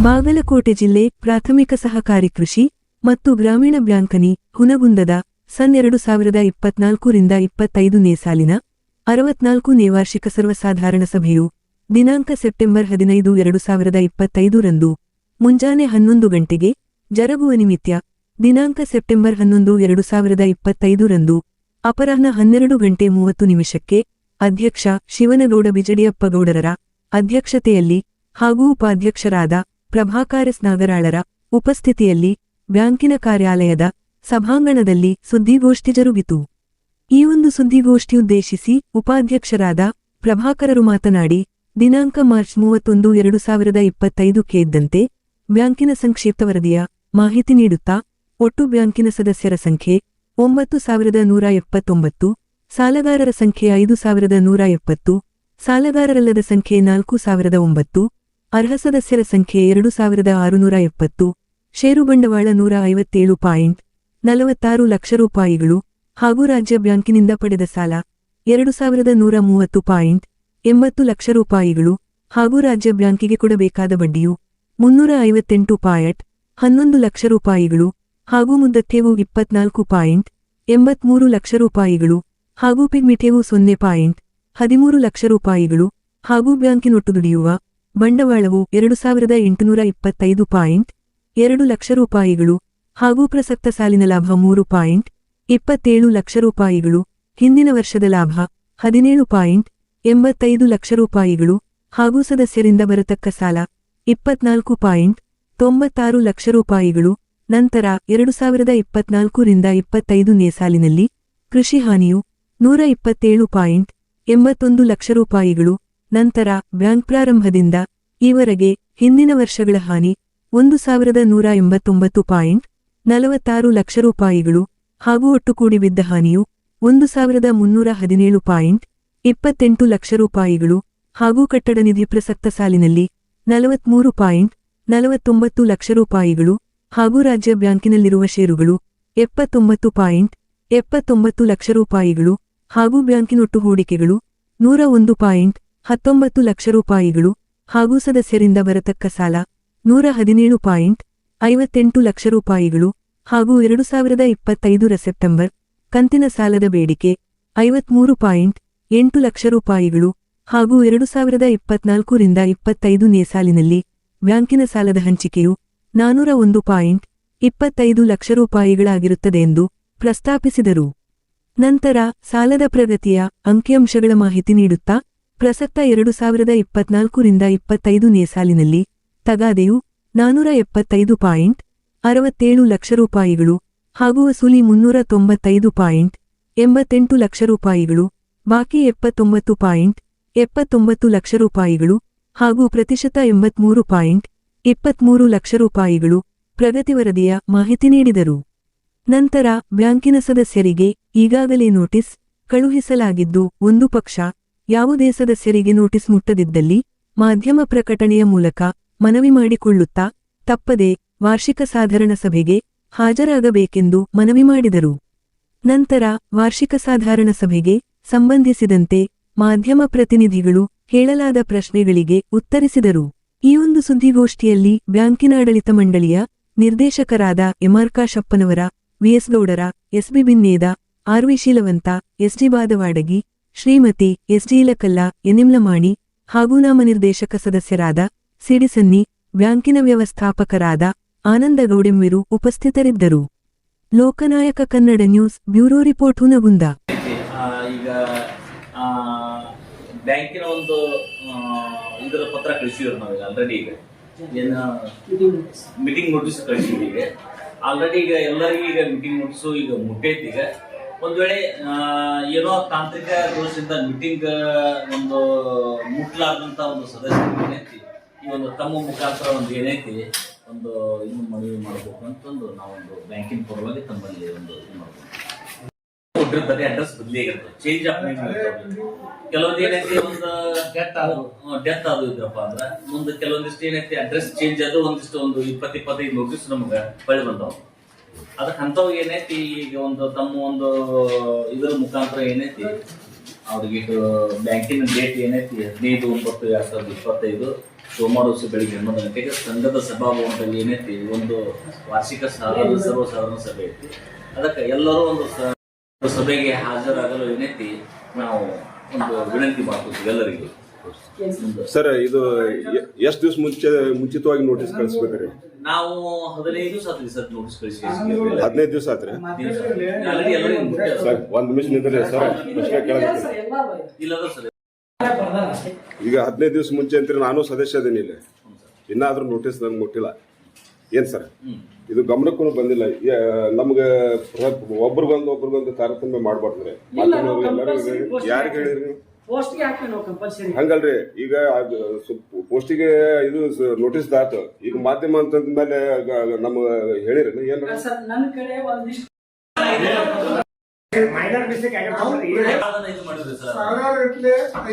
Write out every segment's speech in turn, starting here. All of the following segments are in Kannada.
ಬಾಗಲಕೋಟೆ ಜಿಲ್ಲೆ ಪ್ರಾಥಮಿಕ ಸಹಕಾರಿ ಕೃಷಿ ಮತ್ತು ಗ್ರಾಮೀಣ ಬ್ಯಾಂಕನಿ ಹುನಗುಂದದ ಸನ್ 2024ರಿಂದ 25ನೇ ಸಾಲಿನ 64ನೇ ವಾರ್ಷಿಕ ಸರ್ವಸಾಧಾರಣ ಸಭೆಯು ದಿನಾಂಕ ಸೆಪ್ಟೆಂಬರ್ 15, 2025ರಂದು ಮುಂಜಾನೆ 11 ಗಂಟೆಗೆ ಜರುಗುವ ನಿಮಿತ್ತ ದಿನಾಂಕ ಸೆಪ್ಟೆಂಬರ್ 11, 2025ರಂದು ಅಪರಾಹ್ನ 12 ಗಂಟೆ 30 ನಿಮಿಷಕ್ಕೆ ಅಧ್ಯಕ್ಷ ಶಿವನಗೌಡ ಬಿಜಡಿಯಪ್ಪಗೌಡರರ ಅಧ್ಯಕ್ಷತೆಯಲ್ಲಿ ಹಾಗೂ ಉಪಾಧ್ಯಕ್ಷರಾದ ಪ್ರಭಾಕರ್ ಎಸ್ ನಾಗರಾಳರ ಉಪಸ್ಥಿತಿಯಲ್ಲಿ ಬ್ಯಾಂಕಿನ ಕಾರ್ಯಾಲಯದ ಸಭಾಂಗಣದಲ್ಲಿ ಸುದ್ದಿಗೋಷ್ಠಿ ಜರುಗಿತು. ಈ ಒಂದು ಸುದ್ದಿಗೋಷ್ಠಿಯುದ್ದೇಶಿಸಿ ಉಪಾಧ್ಯಕ್ಷರಾದ ಪ್ರಭಾಕರರು ಮಾತನಾಡಿ, ದಿನಾಂಕ ಮಾರ್ಚ್ 31, 2025ಕ್ಕೆ ಇದ್ದಂತೆ ಬ್ಯಾಂಕಿನ ಸಂಕ್ಷಿಪ್ತ ವರದಿಯ ಮಾಹಿತಿ ನೀಡುತ್ತಾ ಒಟ್ಟು ಬ್ಯಾಂಕಿನ ಸದಸ್ಯರ ಸಂಖ್ಯೆ 9179, ಸಾಲಗಾರರ ಸಂಖ್ಯೆ 5170, ಸಾಲಗಾರರಲ್ಲದ ಸಂಖ್ಯೆ 4009, ಅರ್ಹ ಸದಸ್ಯರ ಸಂಖ್ಯೆ 2670, ಷೇರು ಬಂಡವಾಳ 157.46 ಲಕ್ಷ ರೂಪಾಯಿಗಳು ಹಾಗೂ ರಾಜ್ಯ ಬ್ಯಾಂಕಿನಿಂದ ಪಡೆದ ಸಾಲ 2130.80 ಲಕ್ಷ ರೂಪಾಯಿಗಳು ಹಾಗೂ ರಾಜ್ಯ ಬ್ಯಾಂಕಿಗೆ ಕೊಡಬೇಕಾದ ಬಡ್ಡಿಯು 358.11 ಲಕ್ಷ ರೂಪಾಯಿಗಳು ಹಾಗೂ ಮುದ್ದತ್ತೆವು 24.83 ಲಕ್ಷ ರೂಪಾಯಿಗಳು ಹಾಗೂ ಪಿಗ್ಮಿಟೆವು 0.13 ಲಕ್ಷ ರೂಪಾಯಿಗಳು ಹಾಗೂ ಬ್ಯಾಂಕಿನೊಟ್ಟು ದುಡಿಯುವ ಬಂಡವಾಳವು 2825.2 ಲಕ್ಷ ರೂಪಾಯಿಗಳು ಹಾಗೂ ಪ್ರಸಕ್ತ ಸಾಲಿನ ಲಾಭ 3.27 ಲಕ್ಷ ರೂಪಾಯಿಗಳು, ಹಿಂದಿನ ವರ್ಷದ ಲಾಭ 17.85 ಲಕ್ಷ ರೂಪಾಯಿಗಳು ಹಾಗೂ ಸದಸ್ಯರಿಂದ ಬರತಕ್ಕ ಸಾಲ 24.96 ಲಕ್ಷ ರೂಪಾಯಿಗಳು. ನಂತರ 2024ರಿಂದ 25ನೇ ಸಾಲಿನಲ್ಲಿ ಕೃಷಿ ಹಾನಿಯು 127.81 ಲಕ್ಷ ರೂಪಾಯಿಗಳು. ನಂತರ ಬ್ಯಾಂಕ್ ಪ್ರಾರಂಭದಿಂದ ಈವರೆಗೆ ಹಿಂದಿನ ವರ್ಷಗಳ ಹಾನಿ 1189.46 ಲಕ್ಷ ರೂಪಾಯಿಗಳು ಹಾಗೂ ಒಟ್ಟು ಕೂಡಿ ಬಿದ್ದ ಹಾನಿಯು 1317.28 ಲಕ್ಷ ರೂಪಾಯಿಗಳು ಹಾಗೂ ಕಟ್ಟಡ ನಿಧಿ ಪ್ರಸಕ್ತ ಸಾಲಿನಲ್ಲಿ 43.49 ಲಕ್ಷ ರೂಪಾಯಿಗಳು ಹಾಗೂ ರಾಜ್ಯ ಬ್ಯಾಂಕಿನಲ್ಲಿರುವ ಷೇರುಗಳು 79.79 ಲಕ್ಷ ರೂಪಾಯಿಗಳು ಹಾಗೂ ಬ್ಯಾಂಕಿನೊಟ್ಟು ಹೂಡಿಕೆಗಳು 101.19 ಲಕ್ಷ ರೂಪಾಯಿಗಳು ಹಾಗೂ ಸದಸ್ಯರಿಂದ ಬರತಕ್ಕ ಸಾಲ 117.58 ಲಕ್ಷ ರೂಪಾಯಿಗಳು ಹಾಗೂ 2025ರ ಸೆಪ್ಟೆಂಬರ್ ಕಂತಿನ ಸಾಲದ ಬೇಡಿಕೆ 53.8 ಲಕ್ಷ ರೂಪಾಯಿಗಳು ಹಾಗೂ 2024ರಿಂದ 25ನೇ ಸಾಲಿನಲ್ಲಿ ಬ್ಯಾಂಕಿನ ಸಾಲದ ಹಂಚಿಕೆಯು 401.25 ಲಕ್ಷ ರೂಪಾಯಿಗಳಾಗಿರುತ್ತದೆ ಎಂದು ಪ್ರಸ್ತಾಪಿಸಿದರು. ನಂತರ ಸಾಲದ ಪ್ರಗತಿಯ ಅಂಕಿಅಂಶಗಳ ಮಾಹಿತಿ ನೀಡುತ್ತಾ ಪ್ರಸಕ್ತ 2024ರಿಂದ 25ನೇ ಸಾಲಿನಲ್ಲಿ ತಗಾದೆಯು 475.67 ಲಕ್ಷ ರೂಪಾಯಿಗಳು ಹಾಗೂ ವಸೂಲಿ 395.88 ಲಕ್ಷ ರೂಪಾಯಿಗಳು, ಬಾಕಿ 79.79 ಲಕ್ಷ ರೂಪಾಯಿಗಳು ಹಾಗೂ ಪ್ರತಿಶತ 83.23 ಲಕ್ಷ ರೂಪಾಯಿಗಳು ಪ್ರಗತಿ ವರದಿಯ ಮಾಹಿತಿ ನೀಡಿದರು. ನಂತರ ಬ್ಯಾಂಕಿನ ಸದಸ್ಯರಿಗೆ ಈಗಾಗಲೇ ನೋಟಿಸ್ ಕಳುಹಿಸಲಾಗಿದ್ದು, ಒಂದು ಪಕ್ಷ ಯಾವುದೇ ಸದಸ್ಯರಿಗೆ ನೋಟಿಸ್ ಮುಟ್ಟದಿದ್ದಲ್ಲಿ ಮಾಧ್ಯಮ ಪ್ರಕಟಣೆಯ ಮೂಲಕ ಮನವಿ ಮಾಡಿಕೊಳ್ಳುತ್ತಾ ತಪ್ಪದೆ ವಾರ್ಷಿಕ ಸಾಧಾರಣ ಸಭೆಗೆ ಹಾಜರಾಗಬೇಕೆಂದು ಮನವಿ ಮಾಡಿದರು. ನಂತರ ವಾರ್ಷಿಕ ಸಾಧಾರಣ ಸಭೆಗೆ ಸಂಬಂಧಿಸಿದಂತೆ ಮಾಧ್ಯಮ ಪ್ರತಿನಿಧಿಗಳು ಕೇಳಲಾದ ಪ್ರಶ್ನೆಗಳಿಗೆ ಉತ್ತರಿಸಿದರು. ಈ ಒಂದು ಸುದ್ದಿಗೋಷ್ಠಿಯಲ್ಲಿ ಬ್ಯಾಂಕಿನ ಆಡಳಿತ ಮಂಡಳಿಯ ನಿರ್ದೇಶಕರಾದ M R Kashappanavar, V S Gowdar, S B Binneda, R V Sheelavant, S D Badavadagi, Shrimati S D Ilakalla, ಎನ್ಎಂಲಮಾಣಿ ಹಾಗೂ ನಾಮನಿರ್ದೇಶಕ ಸದಸ್ಯರಾದ ಸಿಡಿಸನ್ನಿ, ಬ್ಯಾಂಕಿನ ವ್ಯವಸ್ಥಾಪಕರಾದ ಆನಂದಗೌಡೆಮ್ಮಿರು ಉಪಸ್ಥಿತರಿದ್ದರು. Loknayak Kannada news bureau report Hungund. ಈಗ ಬ್ಯಾಂಕಿನ ಒಂದು ಇದರ ಪತ್ರ ಕಳಿಸಿದ್ರು ನಾವೀಗ ಆಲ್ರೆಡಿ. ಈಗ ಏನು ಮೀಟಿಂಗ್ ನೋಟಿಸ್ ಕಳಿಸಿದ್ವಿ. ಈಗ ಆಲ್ರೆಡಿ ಈಗ ಎಲ್ಲರಿಗೂ ಈಗ ಮೀಟಿಂಗ್ ನೋಟಿಸು ಈಗ ಮುಟ್ಟೈತಿ. ಈಗ ಒಂದ್ ವೇಳೆ ಏನೋ ತಾಂತ್ರಿಕ ದೋಷದಿಂದ ಮೀಟಿಂಗ್ ಒಂದು ಮುಟ್ಲಾರ್ದಂತ ಒಂದು ಸದಸ್ಯರಿಗೆ ಏನೈತಿ ಈ ಒಂದು ತಮ್ಮ ಮುಖಾಂತರ ಒಂದು ಏನೈತಿ ಒಂದು ಇನ್ನು ಮನವಿ ಮಾಡಬೇಕು ಅಂತಂದು ನಾವೊಂದು ಬ್ಯಾಂಕಿನ ಪರವಾಗಿ ತಮ್ಮಲ್ಲಿ ಒಂದು ಇದು ಮಾಡ್ಬೇಕು. ಕೊಟ್ಟಿರ್ತಾರೆ ಅಡ್ರೆಸ್ ಬದಲಿ ಆಗಿರ್ತದೆ, ಚೇಂಜ್ ಆಫ್ ನೇಮ್ ಇರ್ತದೆ. ಕೆಲವೊಂದು ಏನೈತಿ ಒಂದು ಡೆತ್ ಅದು ಇದ್ರಪ್ಪ ಅಂದ್ರೆ ಮುಂದೆ ಕೆಲವೊಂದಿಷ್ಟು ಏನೈತಿ ಅಡ್ರೆಸ್ ಚೇಂಜ್ ಅದು ಒಂದಿಷ್ಟು ಒಂದು 20-25 ನೋಟಿಸ್ ನಮ್ಗೆ ಹೊಳ್ಳಿ ಬಂದವು. ಅದಕ್ಕೆ ಅಂತವ್ ಏನೈತಿ ಈಗ ಒಂದು ತಮ್ಮ ಒಂದು ಇದರ ಮುಖಾಂತರ ಏನೈತಿ ಅವ್ರಿಗೆ ಬ್ಯಾಂಕಿನ ಡೇಟ್ ಏನೈತಿ 15/9/2025 ಸೋಮವಾರ ದಿವಸ ಬೆಳಿಗ್ಗೆ 11 ಗಂಟೆಗೆ ಸಂಘದ ಸಭಾಭವನದಲ್ಲಿ ಏನೈತಿ ಒಂದು ವಾರ್ಷಿಕ ಸರ್ವಸಾಧಾರಣ ಸಭೆ ಐತಿ. ಅದಕ್ಕೆ ಎಲ್ಲರೂ ಒಂದು ಸಭೆಗೆ ಹಾಜರಾಗಲು ಏನೈತಿ ನಾವು ಒಂದು ವಿನಂತಿ ಮಾಡ್ತೀವಿ ಎಲ್ಲರಿಗೂ. ಸರ್, ಇದು ಎಷ್ಟು ದಿವಸ ಮುಂಚಿತವಾಗಿ ನೋಟಿಸ್ ಕಳಿಸ್ಬೇಕ್ರಿ? ನಾವು 15 ದಿವಸ ಆತ್ರಿ ಸರ್ ನೋಟಿಸ್ ಕಳಿಸಿ. 15 ದಿವಸ ಆತ್ರಿ ಆಲ್ರೆಡಿ ಎಲ್ಲರಿಗೂ ಸರ್. ಒಂದ್ ನಿಮಿಷ ನಿಂತ್ರಿ ಸರ್, ಪ್ರಶ್ನೆ ಕೇಳಬೇಕು. ಇಲ್ಲದ ಸರ್, ಈಗ 15 ದಿವಸ ಮುಂಚೆ ಅಂತೀರಿ, ನಾನು ಸದಸ್ಯ ಅದೇನಿ ಇಲ್ಲಿ, ಇನ್ನಾದ್ರೂ ನೋಟಿಸ್ ನನ್ಗೆ ಮುಟ್ಟಿಲ್ಲ. ಏನ್ ಸರ್ ಇದು ಗಮನಕ್ಕೂ ಬಂದಿಲ್ಲ. ನಮ್ಗೆ ಒಬ್ರಿಗೊಂದು ತಾರತಮ್ಯ ಮಾಡ್ಬಾರ್ದ್ರಿ. ಎಲ್ಲರಿಗೂ ಯಾರಿಗೆ ಹೇಳಿರಿ? ಹಂಗಲ್ರಿ, ಈಗ ಪೋಸ್ಟಿಗೆ ಇದು ನೋಟಿಸ್ ದಾತು, ಈಗ ಮಾಧ್ಯಮ ಅಂತಂದ ಮೇಲೆ ನಮ್ ಹೇಳಿರಿ ಏನ್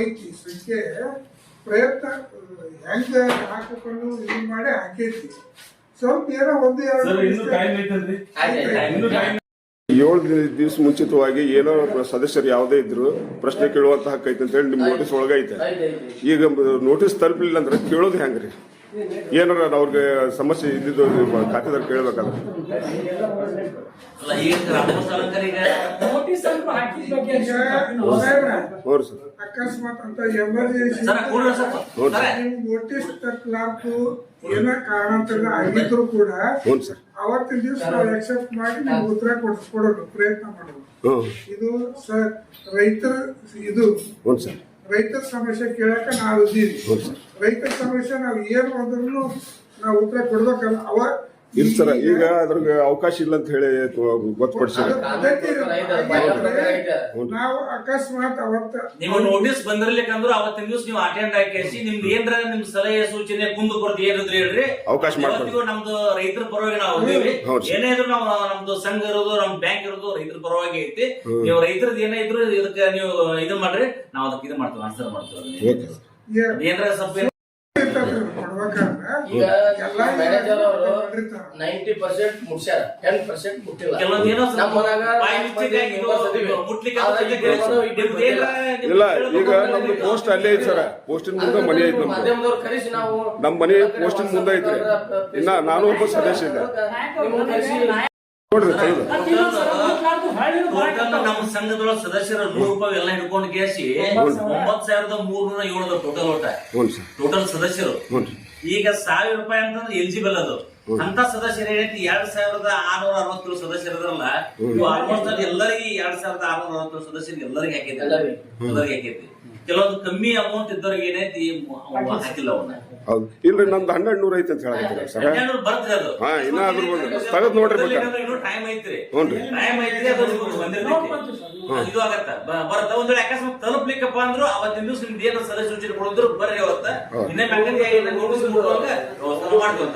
ಐತಿ ಸಂಖ್ಯೆ ಪ್ರಯತ್ನ ಹೆಂಗ ಹಾಕಕೊಂಡು ಇದು ಮಾಡಿ ಹಾಕೈತಿ. ಸ್ವಲ್ಪ ಏನೋ ಒಂದು 7 ದಿವಸ ಮುಂಚಿತವಾಗಿ ಏನೋ ಸದಸ್ಯರು ಯಾವುದೇ ಇದ್ರು ಪ್ರಶ್ನೆ ಕೇಳುವಂತ ಹಕ್ಕು ಐತೆ ಅಂತ ಹೇಳಿ ನಿಮ್ ನೋಟಿಸ್ ಒಳಗೈತೆ. ಈಗ ನೋಟಿಸ್ ತಲುಪಲಿಲ್ಲ ಅಂದ್ರೆ ಕೇಳೋದು ಹೆಂಗ್ರಿ? ಏನಾರ ಅವ್ರಿಗೆ ಸಮಸ್ಯೆ ಇದ್ದಿದ್ದು ಖಾತೆದಾರ ಕೇಳಬೇಕಾದ್ರೆ ಅಕಸ್ಮಾತ್ ಅಂತ ಎಮರ್ಜೆನ್ಸಿ ನೋಟಿಸ್ ತಕ್ಕಲಾರ್ದು ಏನ ಕಾರಣಾಂತರ ಆಗಿದ್ರು ಕೂಡ ಅವತ್ತಿನ ದಿವಸ ನಾವು ಎಕ್ಸೆಪ್ಟ್ ಮಾಡಿ ನಾವು ಉತ್ತರ ಕೊಡೋದು ಪ್ರಯತ್ನ ಮಾಡೋದು. ಇದು ಸರ್ ರೈತರ ಸಮಸ್ಯೆ ಕೇಳಕ ನಾವು ಇದ್ದೀವಿ. ರೈತರ ಸಮಸ್ಯೆ ನಾವು ಏನು ಅಂದ್ರೂ ನಾವು ಉತ್ತರ ಕೊಡ್ಬೇಕಲ್ಲ. ಇಲ್ಲ ಸರ್, ಈಗ ಅದ್ರಿಗೆ ಅವಕಾಶ ಇಲ್ಲ ಅಂತ ಹೇಳಿ ಗೊತ್ತುಪಡಿಸಿದ್ರೆ ನಾವು ಅಕಸ್ಮಾತ್ ಅವತ್ತ ನೀವು ನೋಟಿಸ್ ಬಂದಿರ್ಲಿಕ್ಕಂದ್ರೆ ಅವತ್ತಿನ ದಿವಸ ನೀವು ಅಟೆಂಡ್ ಹಾಕಿ ನಿಮ್ದು ಏನ್ರ ನಿಮ್ ಸಲಹೆ ಸೂಚನೆ ಕುಂದು ಕೊಡ್ತೀವಿ ಏನಿದ್ರು ಹೇಳ್ರಿ, ಅವಕಾಶ ಮಾಡ್ತೀವಿ. ನಮ್ದು ರೈತರ ಪರವಾಗಿ ನಾವು ಇದ್ದೀವಿ. ಏನೇ ಇದ್ರು ನಾವು ನಮ್ದು ಸಂಘ ಇರೋದು ನಮ್ ಬ್ಯಾಂಕ್ ಇರೋದು ರೈತರ ಪರವಾಗಿ ಐತಿ. ನೀವು ರೈತರದ್ದು ಏನೇ ಇದ್ರು ಇದಕ್ಕೆ ನೀವು ಇದು ಮಾಡ್ರಿ, ನಾವು ಅದಕ್ಕೆ ಇದು ಮಾಡ್ತೀವಿ, ಆನ್ಸರ್ ಮಾಡ್ತೀವಿ. ಏನ್ರ ಸ್ವಲ್ಪ ಈಗ ಮ್ಯಾನೇಜರ್ ಅವರು 90% ಮುಟ್ಸ್ಯಾರ, 10% ಮುಟ್ಟಿಲ್ಲ. ಇಲ್ಲ, ಈಗ ನಮ್ದು ಪೋಸ್ಟ್ ಅಲ್ಲೇ ಐತಿ ಸರ್, ಪೋಸ್ಟಿನ ಮುಂದೆ ಮನೆ ಐತಿ. ಮಾಧ್ಯಮದವ್ರು ಕರೆಸಿ ನಾವು ನಮ್ಮ ಮನೆ ಪೋಸ್ಟಿನ ಮುಂದೆ ಐತ್ರಿ. ಇನ್ನ ನಾನು ಒಬ್ಬ ಸದಸ್ಯ ಇಲ್ಲ ನೋಡ್ರಿ. ನಮ್ಮ ಸಂಘದೊಳಗ ಸದಸ್ಯರ 100 ರೂಪಾಯಿ ಎಲ್ಲ ಹಿಡ್ಕೊಂಡು ಕೇಸಿ 9,307 ಟೋಟಲ್ ಓಟ ಟೋಟಲ್ ಸದಸ್ಯರು. ಈಗ 1,000 ರೂಪಾಯಿ ಅಂತಂದ್ರೆ ಎಲಿಜಿಬಲ್ ಅದು. ಅಂತ ಸದಸ್ಯರು ಏನೈತಿ 2,667 ಸದಸ್ಯರಲ್ಲ, ಇವು ಆಲ್ಮೋಸ್ಟ್ ಅಲ್ಲಿ ಎಲ್ಲರಿಗೆ 2,667 ಸದಸ್ಯರಿಗೆ ಎಲ್ಲರಿಗೆ ಹಾಕೈತಿ. ಕೆಲವೊಂದು ಕಮ್ಮಿ ಅಮೌಂಟ್ ಇದ್ದವ್ರಿಗೆ ಏನೈತಿ ಹಾಕಿಲ್ಲ ಅವನ್ನ. ಹೌದು, ಇಲ್ರಿ ನಮ್ದು 1,200 ಐತಿ ಅಂತ ಹೇಳಕತ್ತೀರ ಸರ್. 1,200 ಬರ್ತದೆ ಅದು. ಹಾ, ಇನ್ನ ಅದ್ರ ತಗದ್ ನೋಡ್ರಿ. ಟೈಮ್ ಐತ್ರಿ, ಅದು ಬಂದಿರ್ತೈತಿ, ಇದು ಆಗತ್ತ ಬರತ್ತ. ಒಂದ್ ವೇಳೆ ಅಕಸ್ಮಾತ್ ತಲುಪ್ಲಿಕ್ಕಪ್ಪ ಅಂದ್ರು ಅವತ್ತಿನ ದಿವಸ ನಿಮ್ದು ಏನಾದ್ರು ಸಲಹೆ ಸೂಚನೆ ಕೊಡಿದ್ರು ಬರ್ರಿ ಅವತ್ತ ಇನ್ನೇ ನೋಟಿಸ್ ಮಾಡ್ತೀವಿ.